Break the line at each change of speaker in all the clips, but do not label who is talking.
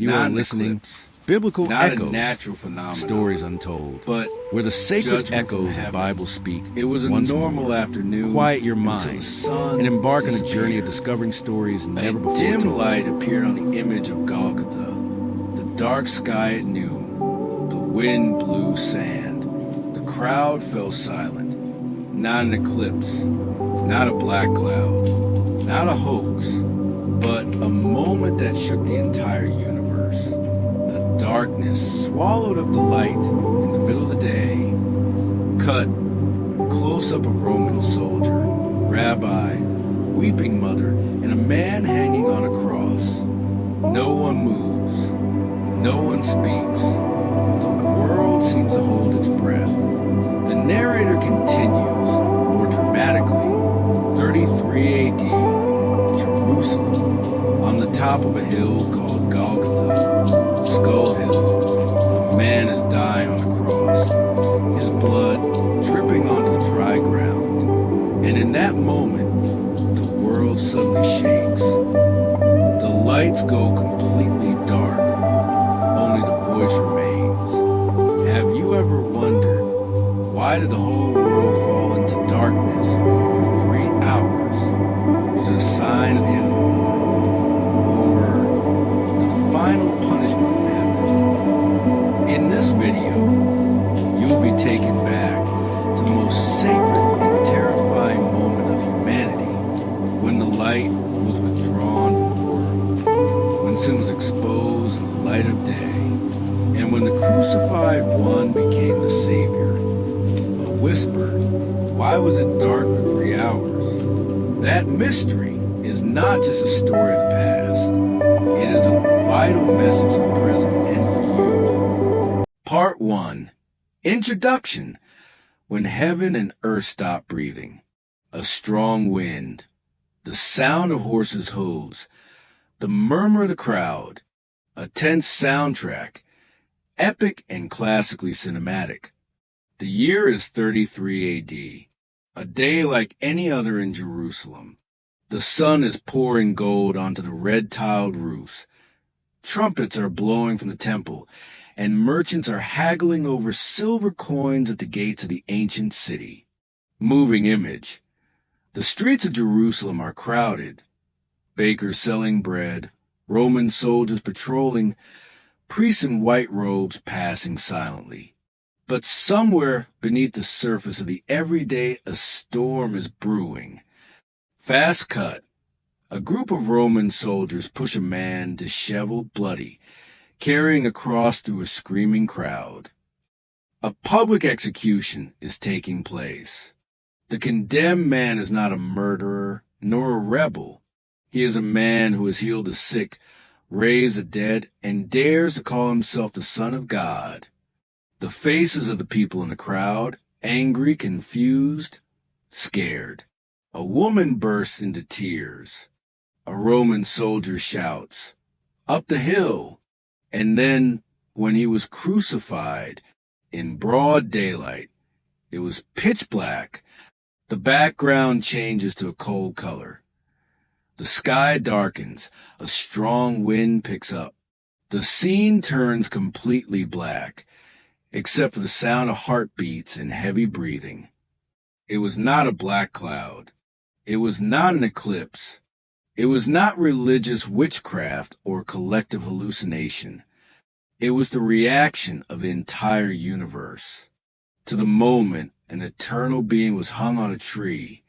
You
not
are
an
listening
eclipse,
Biblical
not
Echoes,
a natural phenomenon,
Stories Untold,
but
where the sacred
judgment from
echoes of
heaven.
Bible speak.
It was a
once
normal
more.
afternoon
Quiet your
until
mind
the sun
and embark on a
disappeared.
journey of discovering stories never
A
before
dim
told.
light appeared on the image of Golgotha, the dark sky at noon. The wind blew sand. The crowd fell silent. Not an eclipse, not a black cloud, not a hoax, but a moment that shook the entire universe. The darkness swallowed up the light in the middle of the day. Cut close-up of Roman soldier, rabbi, weeping mother, and a man hanging on a cross. No one moves. No one speaks. The world seems to hold its breath. The narrator continues, more dramatically, 33 AD, Jerusalem, on the top of a hill called Golgotha, Skull Hill. A man is dying on a cross, his blood dripping onto the dry ground. And in that moment, the world suddenly shakes. The lights go completely dark. Only the voice remains. Have you ever wondered, why did the whole world fall into darkness for 3 hours? Was it a sign of the end of the world? Or the final punishment from heaven? In this video, you'll be taken back to the most sacred and terrifying moment of humanity, when the light was withdrawn from the world, when sin was exposed in the light of day, and when the crucified one became the Savior. A whisper, why was it dark for 3 hours? That mystery is not just a story of the past. It is a vital message for the present and for you. Part 1. Introduction. When heaven and earth stop breathing. A strong wind. The sound of horses' hooves. The murmur of the crowd. A tense soundtrack. Epic and classically cinematic. The year is 33 AD. A day like any other in Jerusalem. The sun is pouring gold onto the red-tiled roofs. Trumpets are blowing from the temple, and merchants are haggling over silver coins at the gates of the ancient city. Moving image. The streets of Jerusalem are crowded. Bakers selling bread, Roman soldiers patrolling, priests in white robes passing silently. But somewhere beneath the surface of the everyday, a storm is brewing. Fast cut. A group of Roman soldiers push a man, disheveled, bloody, carrying a cross through a screaming crowd. A public execution is taking place. The condemned man is not a murderer nor a rebel. He is a man who has healed the sick, raised the dead, and dares to call himself the Son of God. The faces of the people in the crowd, angry, confused, scared. A woman bursts into tears. A Roman soldier shouts, "Up the hill!" And then, when he was crucified, in broad daylight, it was pitch black. The background changes to a cold color. The sky darkens. A strong wind picks up. The scene turns completely black, except for the sound of heartbeats and heavy breathing. It was not a black cloud. It was not an eclipse. It was not religious witchcraft or collective hallucination. It was the reaction of the entire universe. To the moment an eternal being was hung on a tree.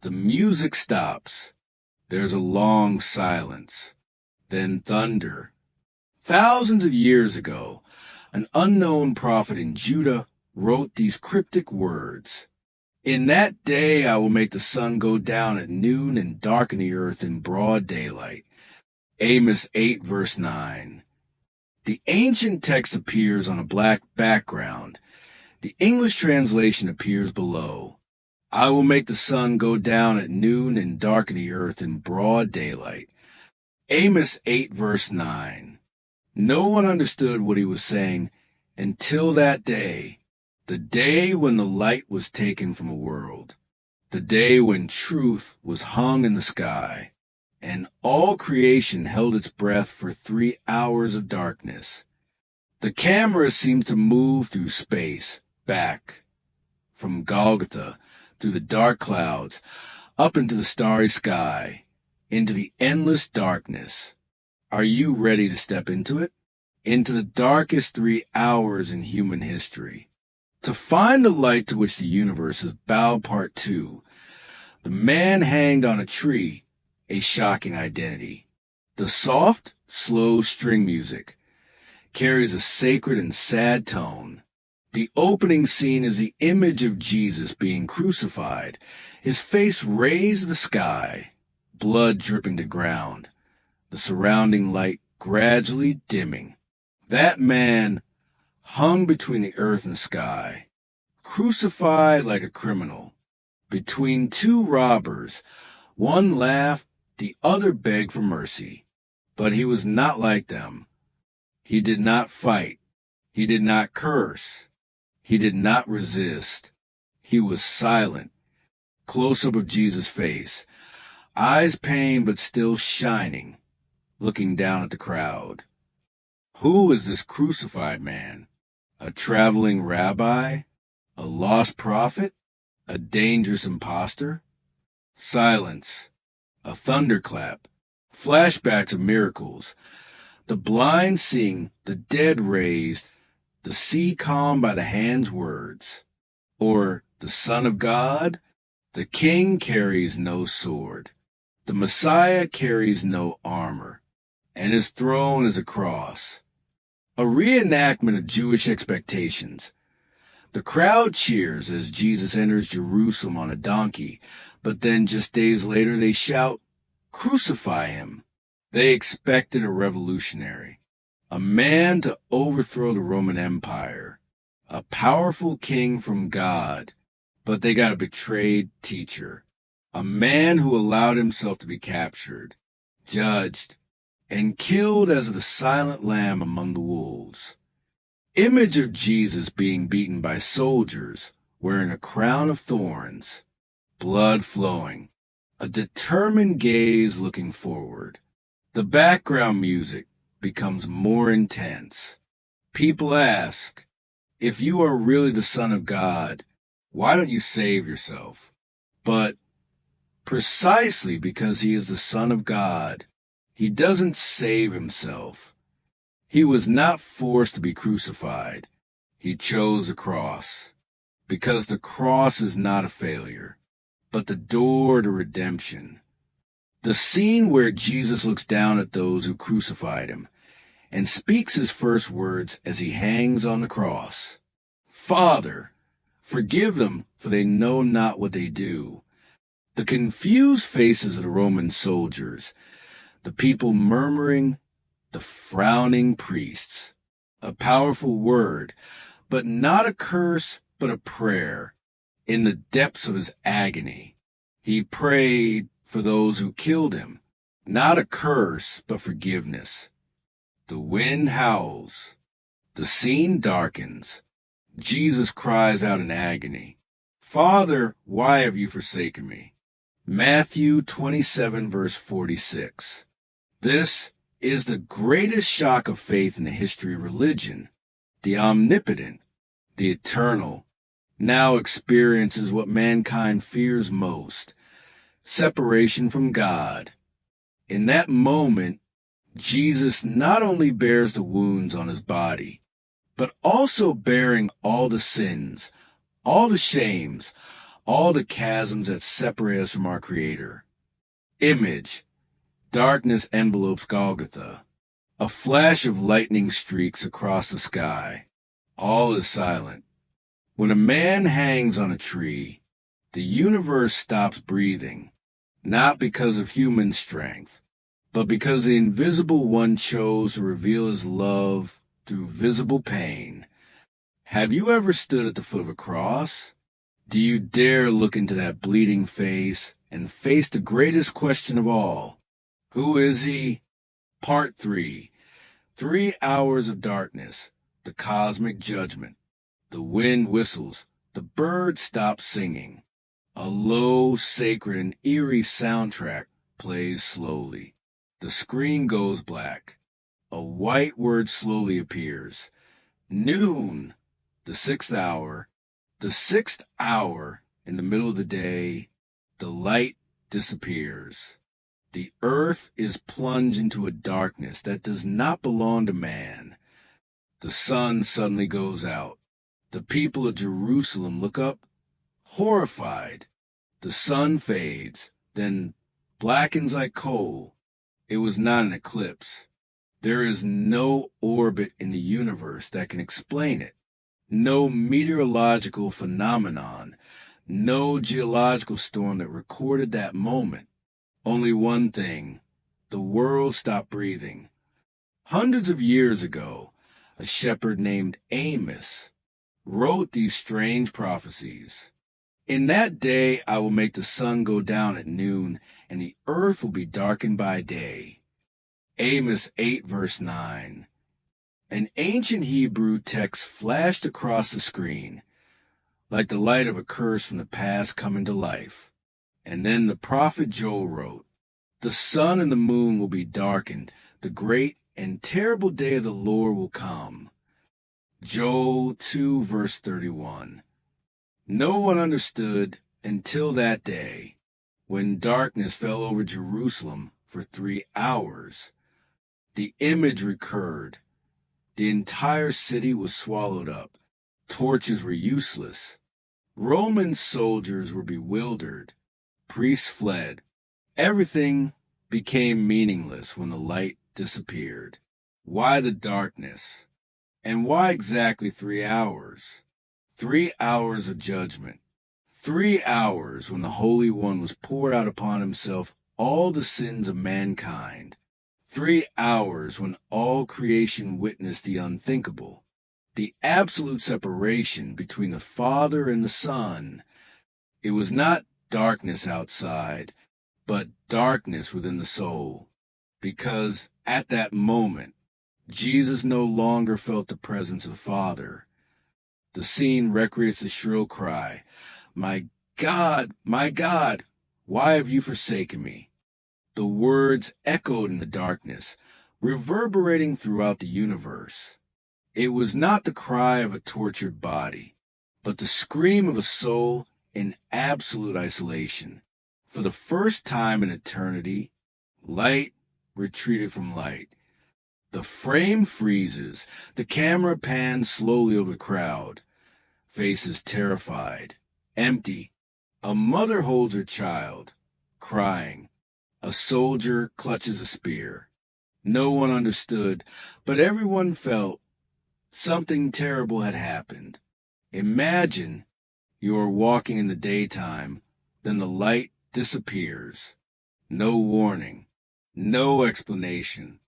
The music stops. There's a long silence. Then thunder. Thousands of years ago, an unknown prophet in Judah wrote these cryptic words. In that day I will make the sun go down at noon and darken the earth in broad daylight. Amos 8 verse 9. The ancient text appears on a black background. The English translation appears below. I will make the sun go down at noon and darken the earth in broad daylight. Amos 8 verse 9. No one understood what he was saying until that day, the day when the light was taken from a world, the day when truth was hung in the sky, and all creation held its breath for 3 hours of darkness. The camera seems to move through space, back, from Golgotha, through the dark clouds, up into the starry sky, into the endless darkness. Are you ready to step into it? Into the darkest 3 hours in human history. To find the light to which the universe is bowed, Part 2. The man hanged on a tree, a shocking identity. The soft, slow string music carries a sacred and sad tone. The opening scene is the image of Jesus being crucified, his face raised to the sky, blood dripping to ground, the surrounding light gradually dimming. That man hung between the earth and sky, crucified like a criminal, between two robbers. One laughed, the other begged for mercy. But he was not like them. He did not fight. He did not curse. He did not resist. He was silent. Close-up of Jesus' face, eyes pained but still shining, looking down at the crowd. Who is this crucified man? A traveling rabbi? A lost prophet? A dangerous impostor? Silence. A thunderclap. Flashbacks of miracles. The blind seeing, the dead raised, the sea calmed by the hand's words. Or the Son of God? The King carries no sword. The Messiah carries no armor, and his throne is a cross. A reenactment of Jewish expectations. The crowd cheers as Jesus enters Jerusalem on a donkey, but then just days later they shout, "Crucify him." They expected a revolutionary, a man to overthrow the Roman Empire, a powerful king from God, but they got a betrayed teacher, a man who allowed himself to be captured, judged, and killed as the silent lamb among the wolves. Image of Jesus being beaten by soldiers wearing a crown of thorns, blood flowing, a determined gaze looking forward. The background music becomes more intense. People ask, if you are really the Son of God, why don't you save yourself? But precisely because he is the Son of God, he doesn't save himself. He was not forced to be crucified. He chose the cross, because the cross is not a failure, but the door to redemption. The scene where Jesus looks down at those who crucified him and speaks his first words as he hangs on the cross. "Father, forgive them, for they know not what they do." The confused faces of the Roman soldiers, the people murmuring, the frowning priests. A powerful word, but not a curse, but a prayer. In the depths of his agony, he prayed for those who killed him. Not a curse, but forgiveness. The wind howls. The scene darkens. Jesus cries out in agony, "Father, why have you forsaken me?" Matthew 27, verse 46. This is the greatest shock of faith in the history of religion. The omnipotent, the eternal, now experiences what mankind fears most: separation from God. In that moment, Jesus not only bears the wounds on his body, but also bearing all the sins, all the shames, all the chasms that separate us from our Creator. Image. Darkness envelopes Golgotha. A flash of lightning streaks across the sky. All is silent. When a man hangs on a tree, the universe stops breathing, not because of human strength, but because the invisible one chose to reveal his love through visible pain. Have you ever stood at the foot of a cross? Do you dare look into that bleeding face and face the greatest question of all? Who is he? Part 3. 3 hours of darkness, the cosmic judgment. The wind whistles, the birds stop singing. A low, sacred, and eerie soundtrack plays slowly. The screen goes black. A white word slowly appears. Noon, the sixth hour. The sixth hour, in the middle of the day, the light disappears. The earth is plunged into a darkness that does not belong to man. The sun suddenly goes out. The people of Jerusalem look up, horrified. The sun fades, then blackens like coal. It was not an eclipse. There is no orbit in the universe that can explain it. No meteorological phenomenon, no geological storm that recorded that moment. Only one thing: the world stopped breathing. Hundreds of years ago, a shepherd named Amos wrote these strange prophecies. In that day I will make the sun go down at noon, and the earth will be darkened by day. Amos 8 verse 9. An ancient Hebrew text flashed across the screen, like the light of a curse from the past coming to life. And then the prophet Joel wrote, "The sun and the moon will be darkened. The great and terrible day of the Lord will come." Joel 2 verse 31. No one understood until that day, when darkness fell over Jerusalem for 3 hours. The image recurred. The entire city was swallowed up. Torches were useless. Roman soldiers were bewildered. Priests fled. Everything became meaningless when the light disappeared. Why the darkness? And why exactly 3 hours? 3 hours of judgment. 3 hours when the Holy One was poured out upon himself all the sins of mankind. 3 hours when all creation witnessed the unthinkable, the absolute separation between the Father and the Son. It was not darkness outside, but darkness within the soul, because at that moment, Jesus no longer felt the presence of the Father. The scene recreates the shrill cry, my God, why have you forsaken me?" The words echoed in the darkness, reverberating throughout the universe. It was not the cry of a tortured body, but the scream of a soul in absolute isolation. For the first time in eternity, light retreated from light. The frame freezes. The camera pans slowly over the crowd. Faces terrified, empty. A mother holds her child, crying. A soldier clutches a spear. No one understood, but everyone felt something terrible had happened. Imagine you are walking in the daytime, then the light disappears. No warning, no explanation,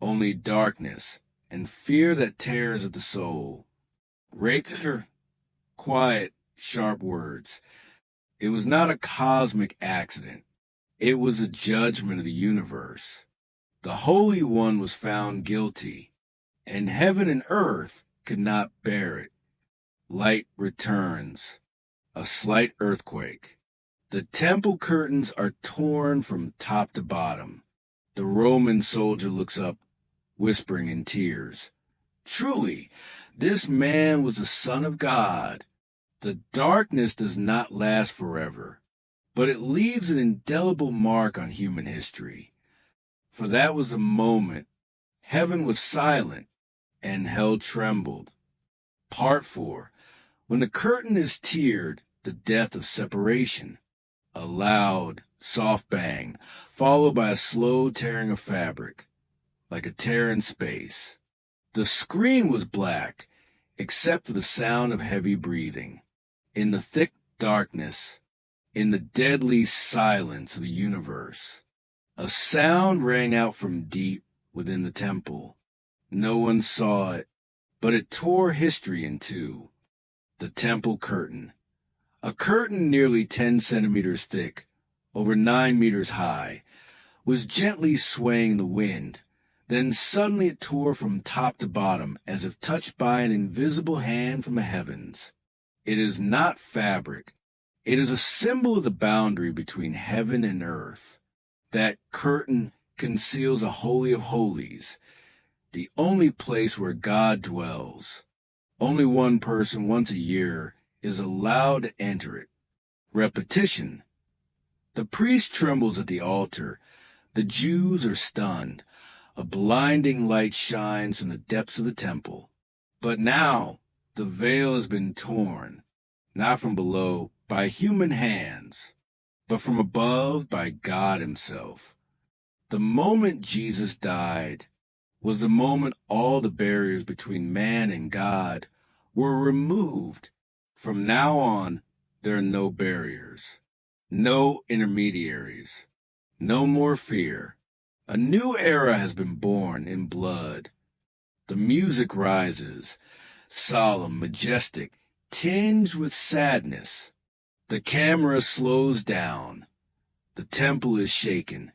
only darkness and fear that tears at the soul. Regular, quiet, sharp words. It was not a cosmic accident. It was a judgment of the universe. The Holy One was found guilty, and heaven and earth could not bear it. Light returns. A slight earthquake. The temple curtains are torn from top to bottom. The Roman soldier looks up, whispering in tears, "Truly, this man was the Son of God." The darkness does not last forever, but it leaves an indelible mark on human history. For that was the moment heaven was silent and hell trembled. Part 4. When the curtain is tiered, the death of separation. A loud, soft bang, followed by a slow tearing of fabric, like a tear in space. The screen was black, except for the sound of heavy breathing. In the thick darkness, in the deadly silence of the universe, a sound rang out from deep within the temple. No one saw it, but it tore history in two. The temple curtain. A curtain nearly 10 centimeters thick, over 9 meters high, was gently swaying in the wind. Then suddenly it tore from top to bottom as if touched by an invisible hand from the heavens. It is not fabric. It is a symbol of the boundary between heaven and earth. That curtain conceals a holy of holies, the only place where God dwells. Only one person once a year is allowed to enter it. Repetition. The priest trembles at the altar. The Jews are stunned. A blinding light shines from the depths of the temple. But now the veil has been torn, not from below by human hands, but from above by God himself. The moment Jesus died was the moment all the barriers between man and God were removed. From now on, there are no barriers, no intermediaries, no more fear. A new era has been born in blood. The music rises, solemn, majestic, tinged with sadness. The camera slows down. The temple is shaken.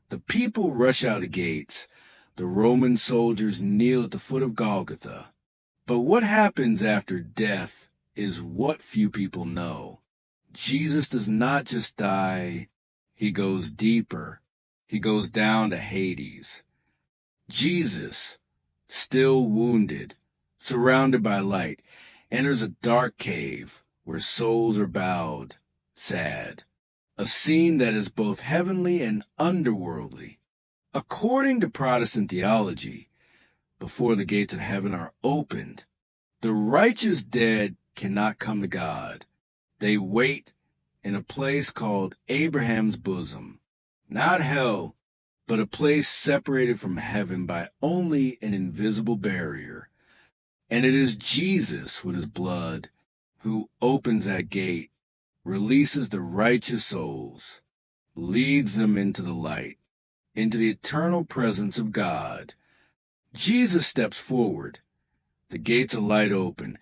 The people rush out the gates. The Roman soldiers kneel at the foot of Golgotha. But what happens after death is what few people know. Jesus does not just die. He goes deeper. He goes down to Hades. Jesus, still wounded, surrounded by light, enters a dark cave where souls are bowed, sad. A scene that is both heavenly and underworldly. According to Protestant theology, before the gates of heaven are opened, the righteous dead cannot come to God. They wait in a place called Abraham's bosom, not hell, but a place separated from heaven by only an invisible barrier. And it is Jesus with his blood who opens that gate, releases the righteous souls, leads them into the light, into the eternal presence of God. Jesus steps forward. The gates of light open.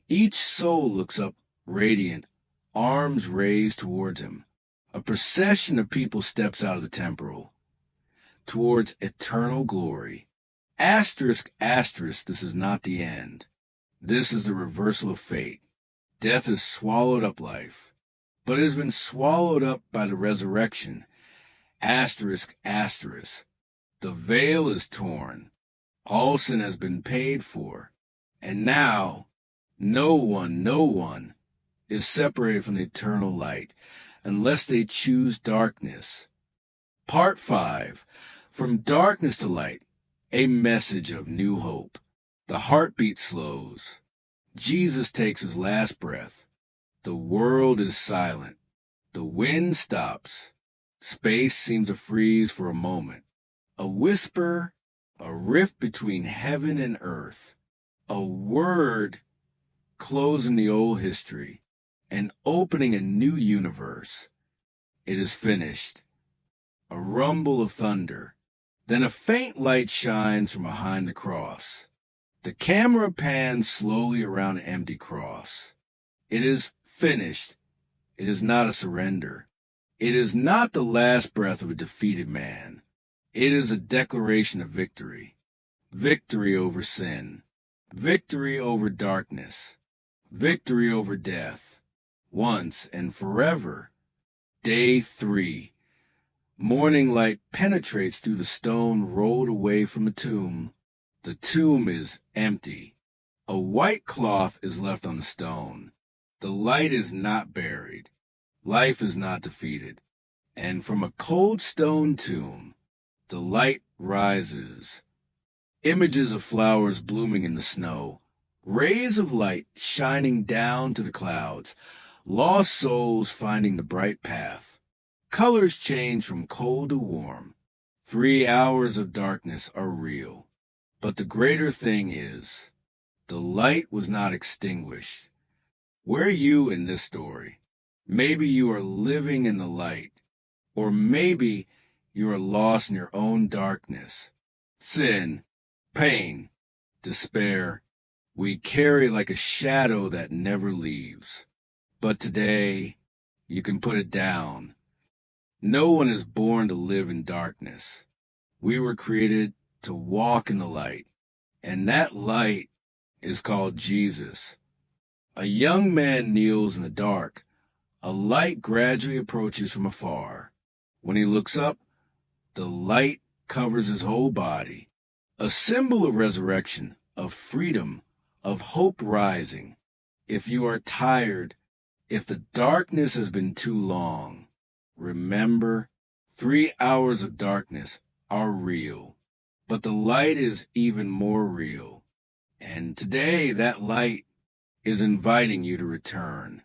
Each soul looks up radiant, arms raised towards him. A procession of people steps out of the temporal towards eternal glory. Asterisk, asterisk, this is not the end. This is the reversal of fate. Death has swallowed up life, but it has been swallowed up by the resurrection. Asterisk, asterisk. The veil is torn. All sin has been paid for. And now, no one is separated from the eternal light unless they choose darkness. Part 5. From darkness to light, a message of new hope. The heartbeat slows. Jesus takes his last breath. The world is silent. The wind stops. Space seems to freeze for a moment. A whisper, a rift between heaven and earth. A word closing the old history and opening a new universe. It is finished. A rumble of thunder. Then a faint light shines from behind the cross. The camera pans slowly around an empty cross. It is finished. It is not a surrender. It is not the last breath of a defeated man. It is a declaration of victory. Victory over sin. Victory over darkness. Victory over death. Once and forever. Day 3. Morning light penetrates through the stone rolled away from the tomb. The tomb is empty. A white cloth is left on the stone. The light is not buried. Life is not defeated. And from a cold stone tomb, the light rises. Images of flowers blooming in the snow. Rays of light shining down to the clouds. Lost souls finding the bright path. Colors change from cold to warm. 3 hours of darkness are real. But the greater thing is, the light was not extinguished. Where are you in this story? Maybe you are living in the light, or maybe you are lost in your own darkness. Sin, pain, despair, we carry like a shadow that never leaves. But today, you can put it down. No one is born to live in darkness. We were created to walk in the light, and that light is called Jesus. A young man kneels in the dark. A light gradually approaches from afar. When he looks up, The light covers his whole body, a symbol of resurrection, of freedom, of hope rising. If you are tired, if the darkness has been too long, remember, 3 hours of darkness are real, but the light is even more real. And today, that light is inviting you to return.